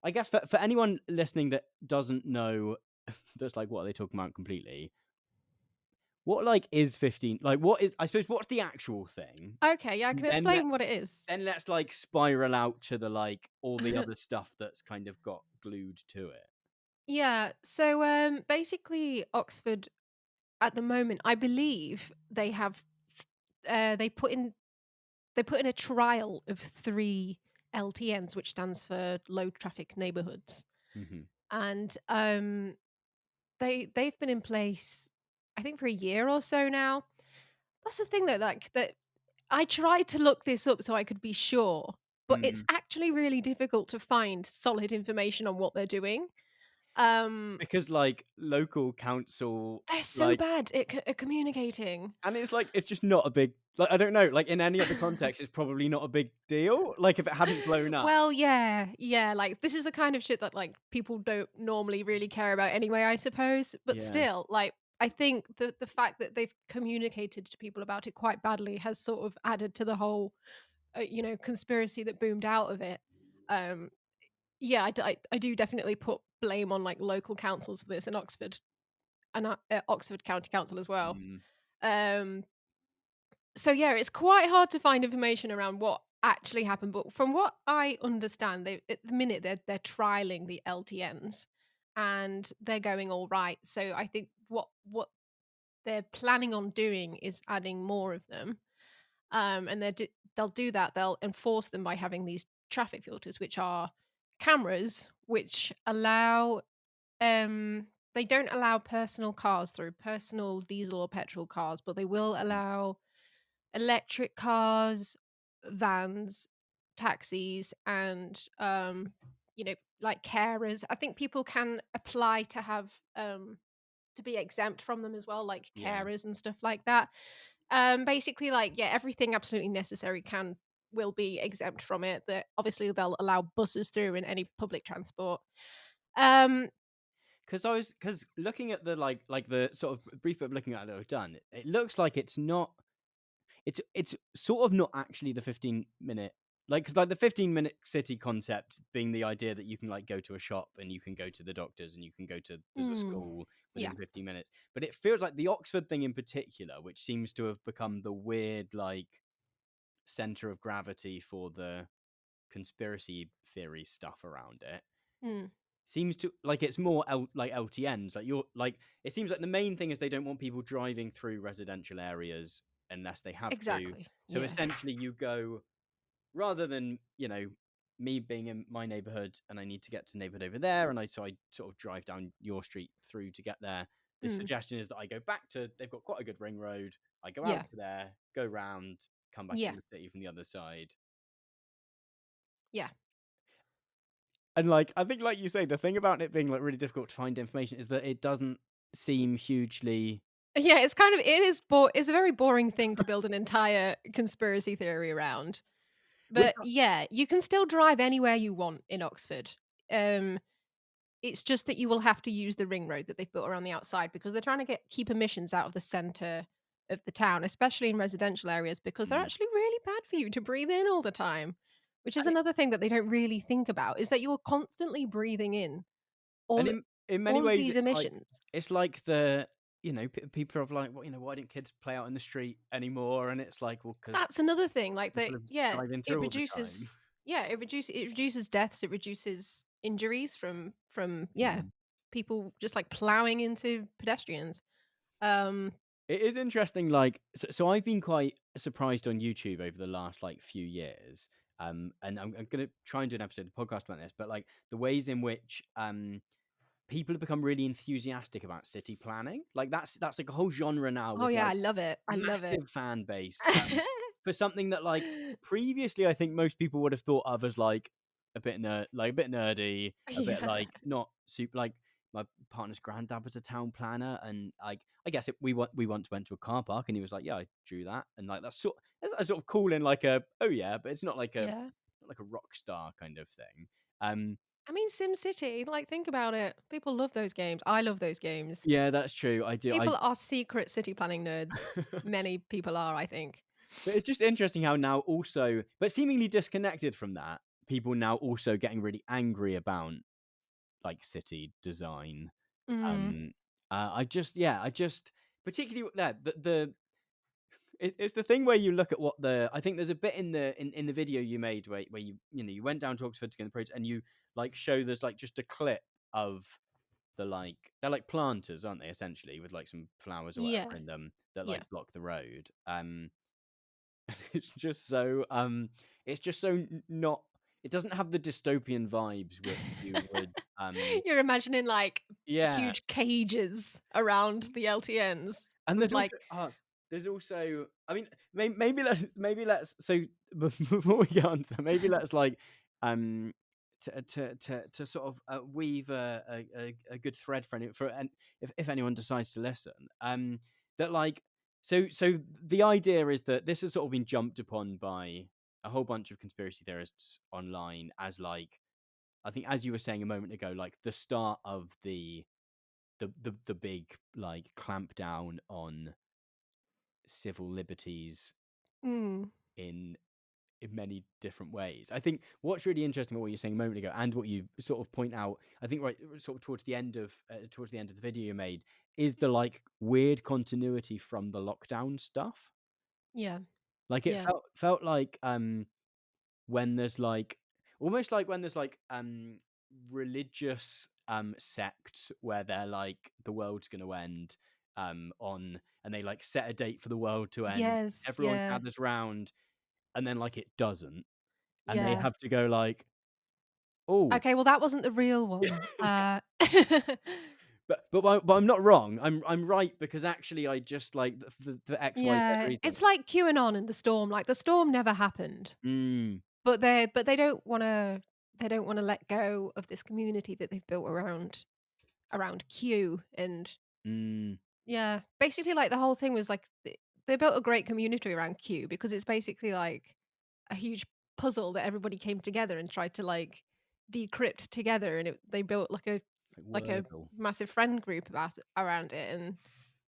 I guess for anyone listening that doesn't know, that's like, what are they talking about completely? What like is 15? Like, what is? I suppose what's the actual thing? Okay, yeah, I can Then let explain what it is. then let's like spiral out to the like all the other stuff that's kind of got glued to it. Yeah, so basically Oxford at the moment, I believe they have they put in a trial of 3 LTNs, which stands for low traffic neighborhoods. Hmm. And they've been in place I think for a year or so now. That's the thing though, like that I tried to look this up so I could be sure, but it's Mm. actually really difficult to find solid information on what they're doing. Um Because like local council, they're so like, bad at communicating. and it's like it's just not a big like I don't know, like in any other context, it's probably not a big deal. Like if it hadn't blown up, Well, yeah, yeah, like, this is the kind of shit that, like, people don't normally really care about anyway, I suppose, but yeah, still, like, I think the fact that they've communicated to people about it quite badly has sort of added to the whole, conspiracy that boomed out of it. Um, yeah, I do definitely put blame on, like, local councils for this in Oxford and, Oxford County Council as well. mm, Um so yeah, it's quite hard to find information around what actually happened, but from what I understand, they at the minute they're trialing the LTNs and they're going all right. So I think what they're planning on doing is adding more of them. And they'll do that. They'll enforce them by having these traffic filters, which are cameras, which allow they don't allow personal cars through, personal diesel or petrol cars, but they will mm, allow electric cars, vans, taxis, and like carers. I think people can apply to have to be exempt from them as well, like yeah. carers and stuff like that. Basically, like yeah, everything absolutely necessary will be exempt from it. That obviously they'll allow buses through and any public transport. Um, Because looking at the like the sort of brief bit of looking at it I've done, it looks like it's not. It's sort of not actually the 15-minute, like, because like the 15-minute city concept being the idea that you can like go to a shop and you can go to the doctors and you can go to there's a mm, school yeah, within 15 minutes. But it feels like the Oxford thing in particular, which seems to have become the weird like center of gravity for the conspiracy theory stuff around it, mm, seems to like it's more like LTNs. Like you're like it seems like the main thing is they don't want people driving through residential areas unless they have to. exactly. So Yeah, essentially, you go rather than me being in my neighborhood and I need to get to the neighborhood over there, and I sort of drive down your street through to get there. The mm, suggestion is that I go back to they've got quite a good ring road. I go out yeah, to there, go round, come back yeah, in the city from the other side. yeah. And like I think, like you say, the thing about it being like really difficult to find information is that it doesn't seem hugely. Yeah, it's a very boring thing to build an entire conspiracy theory around. Which But yeah, you can still drive anywhere you want in Oxford. Um, it's just that you will have to use the ring road that they've built around the outside because they're trying to keep emissions out of the center of the town, especially in residential areas, because they're Mm. actually really bad for you to breathe in all the time. Which is and it, another thing that they don't really think about is that you're constantly breathing in and all in many all of ways these emissions. it's like the people are like, well, why don't kids play out in the street anymore? And it's like, well, because That's another thing, like, people they are yeah, driving it through all the reduces time. yeah, it reduces deaths, it reduces injuries from yeah, Mm. people just, like, plowing into pedestrians. Um, It is interesting, like so I've been quite surprised on YouTube over the last like few years. And I'm gonna try and do an episode of the podcast about this, but like the ways in which people have become really enthusiastic about city planning. Like that's like a whole genre now oh, with yeah, like I love it, I love it. massive fan base for something that like previously I think most people would have thought of as like a bit nerdy, a bit Yeah. like not super like my partner's granddad was a town planner, and like I guess we once went to a car park and he was like, yeah, I drew that, and like that's sort of cool in like a oh yeah, but it's not like a Yeah. not like a rock star kind of thing. Um, I mean, SimCity, like, think about it. People love those games. I love those games. yeah, that's true. I do. I People are secret city planning nerds. Many people are, I think. But it's just interesting how now also, but seemingly disconnected from that. people now also getting really angry about like city design. Mm. Um, I just particularly it's the thing where you look at what the I think there's a bit in in the video you made where you know you went down to Oxford to get the project and you like show there's like just a clip of the like they're like planters, aren't they, essentially, with like some flowers or Yeah. whatever in them that Yeah. like block the road. It's just so it's just so not it doesn't have the dystopian vibes which you would You're imagining, like, yeah. huge cages around the LTNs And with, like there's also I mean, maybe let's so before we get on to that, maybe let's like um to sort of weave a good thread for for and if anyone decides to listen, that like so the idea is that this has sort of been jumped upon by a whole bunch of conspiracy theorists online as like I think as you were saying a moment ago, like the start of the big like clampdown on civil liberties mm, in many different ways. I think what's really interesting about what you're saying a moment ago, and what you sort of point out, I think right sort of towards the end of the video you made, is the like weird continuity from the lockdown stuff. yeah, Like it yeah. felt like when there's like almost like when there's like religious sects where they're like the world's going to end on and they like set a date for the world to end, Yes, everyone yeah, gathers round and then like it doesn't and they yeah. have to go like oh Okay, well, that wasn't the real one. but I'm not wrong, I'm right because actually I just like for XYZ Yeah, reason. it's like QAnon and the storm, like, the storm never happened, Mm, but they don't wanna let go of this community that they've built around Q, and mm, yeah, basically, like, the whole thing was, like, they built a great community around Q because it's basically, like, a huge puzzle that everybody came together and tried to, like, decrypt together, and they built, like a like like a Wordle. massive friend group around it, and